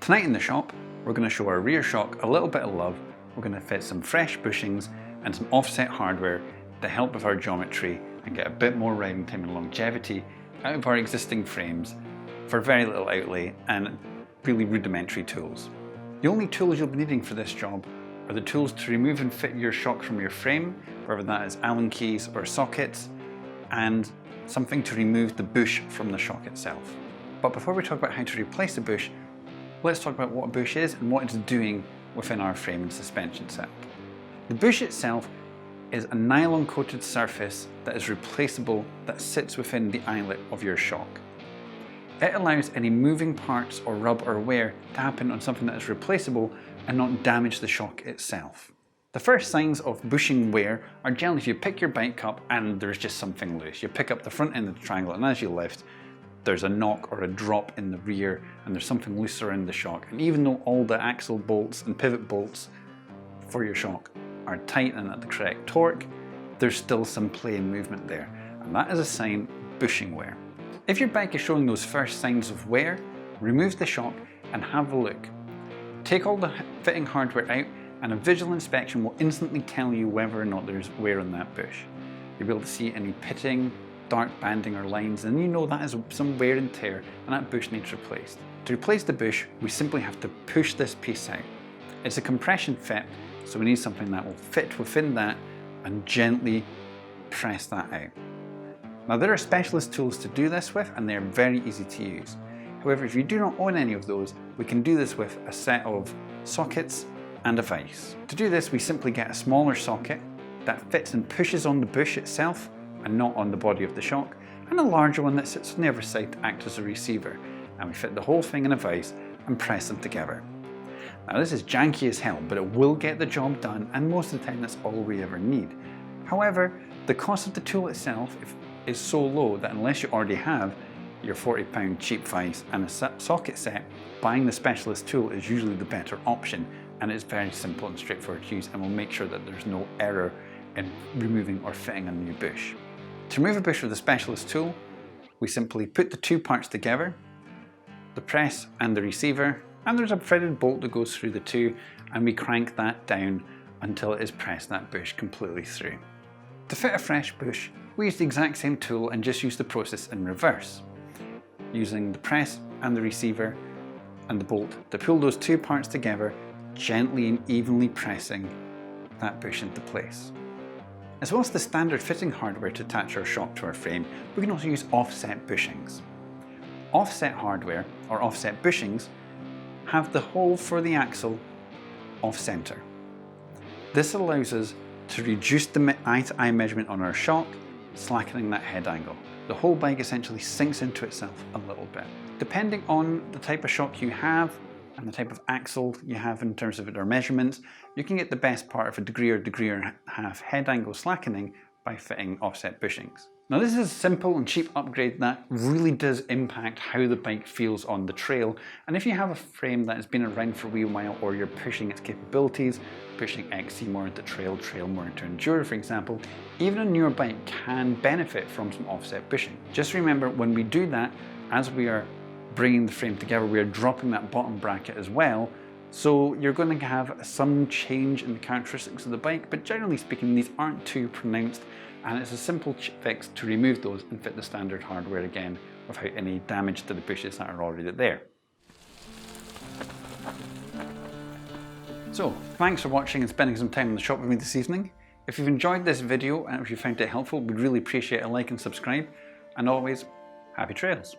Tonight in the shop, we're going to show our rear shock a little bit of love. We're going to fit some fresh bushings and some offset hardware to help with our geometry and get a bit more riding time and longevity out of our existing frames for very little outlay and really rudimentary tools. The only tools you'll be needing for this job are the tools to remove and fit your shock from your frame, whether that is Allen keys or sockets, and something to remove the bush from the shock itself. But before we talk about how to replace the bush, let's talk about what a bush is and what it's doing within our frame and suspension setup. The bush itself is a nylon coated surface that is replaceable that sits within the eyelet of your shock. It allows any moving parts or rub or wear to happen on something that is replaceable and not damage the shock itself. The first signs of bushing wear are generally if you pick your bike up and there's just something loose. You pick up the front end of the triangle and as you lift, there's a knock or a drop in the rear and there's something loose around the shock. And even though all the axle bolts and pivot bolts for your shock are tight and at the correct torque, there's still some play and movement there. And that is a sign of bushing wear. If your bike is showing those first signs of wear, remove the shock and have a look. Take all the fitting hardware out and a visual inspection will instantly tell you whether or not there's wear on that bush. You'll be able to see any pitting, dark banding or lines, and you know that is some wear and tear and that bush needs replaced. To replace the bush, we simply have to push this piece out. It's a compression fit, so we need something that will fit within that and gently press that out. Now there are specialist tools to do this with and they're very easy to use. However, if you do not own any of those, we can do this with a set of sockets and a vise. To do this, we simply get a smaller socket that fits and pushes on the bush itself and not on the body of the shock, and a larger one that sits on the other side to act as a receiver. And we fit the whole thing in a vise and press them together. Now this is janky as hell, but it will get the job done, and most of the time that's all we ever need. However, the cost of the tool itself is so low that unless you already have your £40 cheap vise and a socket set, buying the specialist tool is usually the better option, and it's very simple and straightforward to use and will make sure that there's no error in removing or fitting a new bush. To remove a bush with a specialist tool, we simply put the two parts together, the press and the receiver, and there's a threaded bolt that goes through the two, and we crank that down until it is pressed that bush completely through. To fit a fresh bush, we use the exact same tool and just use the process in reverse, using the press and the receiver and the bolt to pull those two parts together, gently and evenly pressing that bush into place. As well as the standard fitting hardware to attach our shock to our frame, we can also use offset bushings. Offset hardware, or offset bushings, have the hole for the axle off-center. This allows us to reduce the eye-to-eye measurement on our shock, slackening that head angle. The whole bike essentially sinks into itself a little bit. Depending on the type of shock you have and the type of axle you have in terms of their measurements, you can get the best part of a degree or a half head angle slackening by fitting offset bushings. Now this is a simple and cheap upgrade that really does impact how the bike feels on the trail, and if you have a frame that has been around for a wee while or you're pushing its capabilities, pushing XC more into trail more into enduro for example, even a newer bike can benefit from some offset bushing. Just remember when we do that, as we are bringing the frame together, we are dropping that bottom bracket as well, so you're going to have some change in the characteristics of the bike, but generally speaking these aren't too pronounced. And it's a simple fix to remove those and fit the standard hardware again without any damage to the bushes that are already there. So, thanks for watching and spending some time in the shop with me this evening. If you've enjoyed this video and if you found it helpful, we'd really appreciate a like and subscribe. And always, happy trails.